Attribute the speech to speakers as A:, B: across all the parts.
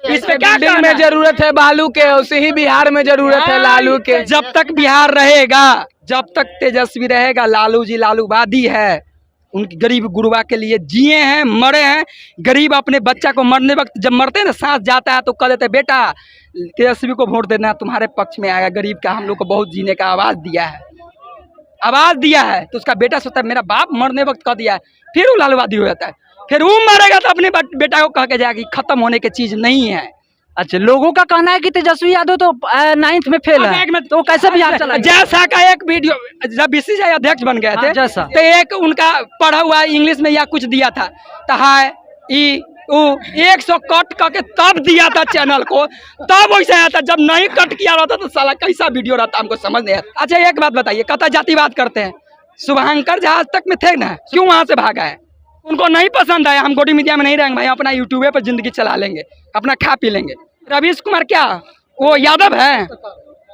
A: इस पे क्या बिल्डिंग में जरूरत है बालू के, उसे ही बिहार में जरूरत है लालू के।
B: जब तक बिहार रहेगा, जब तक तेजस्वी रहेगा, लालू जी लालूवादी है। उनकी गरीब गुरुबा के लिए जिए हैं, मरे हैं। गरीब अपने बच्चा को मरने वक्त जब मरते हैं ना, सांस जाता है तो कह देते बेटा तेजस्वी को वोट देना, तुम्हारे पक्ष में आएगा। गरीब का हम लोग को बहुत जीने का आवाज़ दिया है, आवाज़ दिया है। तो उसका बेटा सोचता है मेरा बाप मरने वक्त कह दिया है, फिर वो लालूवादी हो जाता है। फिर वो मरेगा तो अपने बेटा को कह के जाएगा कि खत्म होने की चीज़ नहीं है।
C: अच्छा, लोगों का कहना है कि तेजस्वी यादव तो 9th में फेल है, तो कैसे बिहार चला?
B: जैसा का एक वीडियो जब बीसीसीआई अध्यक्ष बन गए थे,
C: जैसा
B: तो एक उनका पढ़ा हुआ इंग्लिश में या कुछ दिया था, हाय ई ऊ 100 कट करके तब दिया था चैनल को, तब वैसे आया था। जब नहीं कट किया रहता तो साला कैसा वीडियो रहता हमको समझ नहीं आता। अच्छा एक बात बताइए, कहता जातिवाद करते हैं, शुभंकर जहाज तक में थे ना, क्यों वहाँ से भागा है? उनको नहीं पसंद आया। हम गोडी मीडिया में नहीं रहेंगे भाई, अपना यूट्यूब पर जिंदगी चला लेंगे, अपना खा पी लेंगे। रवीश कुमार क्या वो यादव है?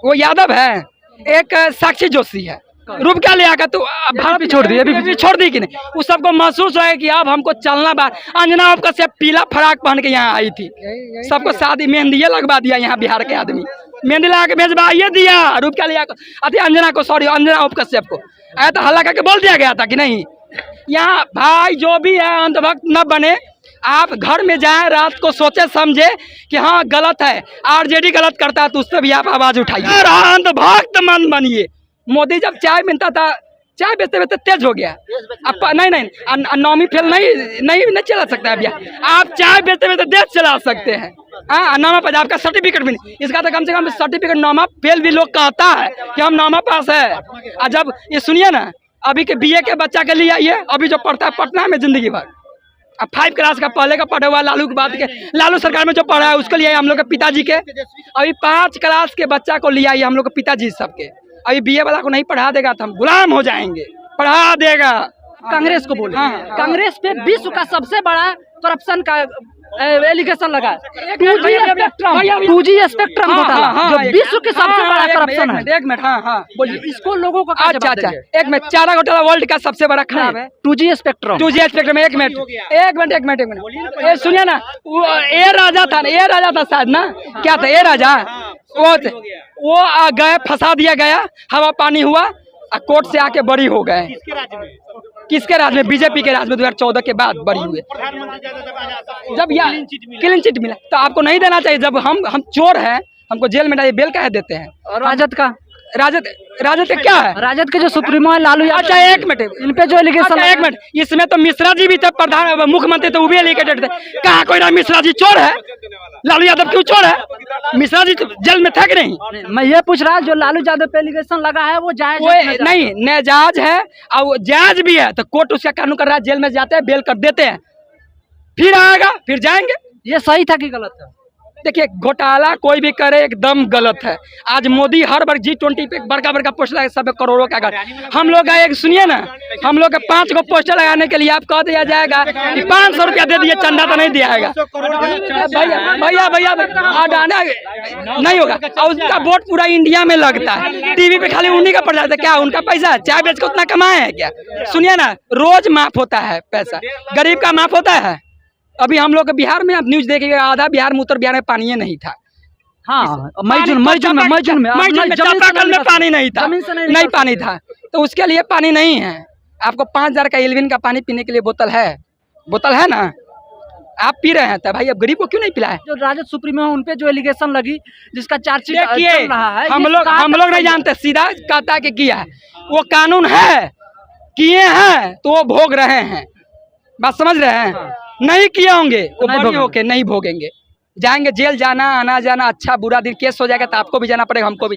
B: वो यादव है। एक साक्षी जोशी है, रूप क्या ले आकर तो भारत भी छोड़ दी, अभी छोड़ दी कि नहीं? उस सबको महसूस है कि अब हमको चलना बात। अंजना आपका से पीला फ्राक पहन के यहाँ आई थी, सबको शादी मेहंदी लगवा दिया यहाँ बिहार के आदमी, मेहंदी लगा के भेजवाइए दिया। रूप क्या ले आकर अति अंजना को, सॉरी अंजना उपकश्यप को आया तो हल्ला करके बोल दिया गया था कि नहीं। यहाँ भाई जो भी है अंधभक्त न बने, आप घर में जाएं, रात को सोचे समझे कि हाँ गलत है, आरजेडी गलत करता है तो उस पर भी आप आवाज उठाइए। अंधभक्त मन बनिए। मोदी जब चाय मिलता था, चाय बेचते बेचते तेज हो गया। अब नहीं नौमी फेल नहीं चला सकता है भैया। आप चाय बेचते बेचते देश चला सकते हैं। हाँ नौमा पास आपका सर्टिफिकेट भी नहीं, इसका तो कम से कम सर्टिफिकेट नौमा फेल भी लोग कहता है कि हम नौमा पास है। और जब ये सुनिए ना, अभी के बीए के बच्चा के लिए आइए, अभी जो पढ़ता है पटना में जिंदगी भर, अब 5 क्लास का पहले का पढ़ा हुआ लालू की बात के, लालू सरकार में जो पढ़ा है उसके लिए हम लोग के पिताजी के, अभी 5 क्लास के बच्चा को लिया हम लोग के पिताजी सबके। अभी बीए वाला को नहीं पढ़ा देगा तो हम गुलाम हो जाएंगे, पढ़ा देगा।
C: कांग्रेस को बोले, कांग्रेस पे विश्व का सबसे बड़ा करप्शन का एलिगेशन लगा, 2G स्पेक्ट्रम घोटाला, जो विश्व के सबसे बड़ा करप्शन है।
B: एक मिनट, हाँ बोलिए,
C: इसको लोगों को
B: अच्छा एक मिनट, चारा घोटाला वर्ल्ड का सबसे बड़ा खराब है।
C: 2G spectrum,
B: 2G spectrum. एक मिनट, सुनिए ना, ए राजा था शायद ना, क्या था ए राजा, वो गए, फंसा दिया गया, हवा पानी हुआ, कोर्ट से आके बरी हो गए। किसके राज में? बीजेपी के राज में 2014 के बाद बरी हुए, जब यहाँ क्लीन चिट मिला। तो आपको नहीं देना चाहिए। जब हम चोर हैं, हमको जेल में डालिए, बेल काहे देते हैं?
C: और राजद
B: क्या है?
C: राजद के जो सुप्रीमो है लालू यादव।
B: अच्छा एक मिनट,
C: इन पे जो एलिगेशन,
B: एक मिनट, इसमें तो मिश्रा जी भी थे, प्रधान मुख्यमंत्री, तो वो भी एलिगेटेड थे। कहा कोई ना मिश्रा जी चोर है? लालू यादव क्यों चोर है? मिश्रा जी तो जेल में थे कि नहीं?
C: मैं ये पूछ रहा जो लालू यादव पे एलिगेशन लगा है वो जायज
B: नहीं, नाजायज है और जायज भी है, तो कोर्ट उसका कानून कर रहा है, जेल में जाते हैं, बेल कर देते हैं, फिर आएगा, फिर जाएंगे।
C: ये सही था कि गलत था?
B: देखिए घोटाला कोई भी करे एकदम गलत है। आज मोदी हर बार G20 पे बड़का पोस्टर लगा, सब करोड़ों का घर। हम लोग का एक सुनिए ना, हम लोग का 5 को पोस्टर लगाने के लिए आप कह दिया जाएगा कि 500 रुपया दे दिए, चंदा तो नहीं दिया जाएगा। भैया नहीं होगा। और उसका वोट पूरा इंडिया में लगता है, टीवी पे खाली उन्हीं का पड़ जाता है। क्या उनका पैसा है? चाय बेच के उतना कमाए है क्या? सुनिए ना, रोज माफ होता है पैसा, गरीब का माफ होता है। अभी हम लोग बिहार में आप न्यूज देखिएगा, आधा बिहार में, उत्तर बिहार में पानी नहीं था।
C: हाँ, मई जून में
B: चापाकल में पानी नहीं था, नहीं पानी था, तो उसके लिए पानी नहीं है। आपको 5000 का एल्विन का पानी पीने के लिए बोतल है ना, आप पी रहे हैं, तो भाई अब गरीब को क्यों नहीं पिलाए?
C: जो राजद सुप्रीमो है उन पे जो एलिगेशन लगी, जिसका चार्जशीट
B: चल रहा है, हम लोग नहीं जानते, सीधा कहता कि किया है। वो कानून है, किए हैं तो वो भोग रहे हैं, बात समझ रहे हैं? नहीं किए होंगे तो बड़ी होके नहीं भोगेंगे, जाएंगे जेल, जाना आना जाना, अच्छा बुरा दिन केस हो जाएगा तो आपको भी जाना पड़ेगा, हमको भी।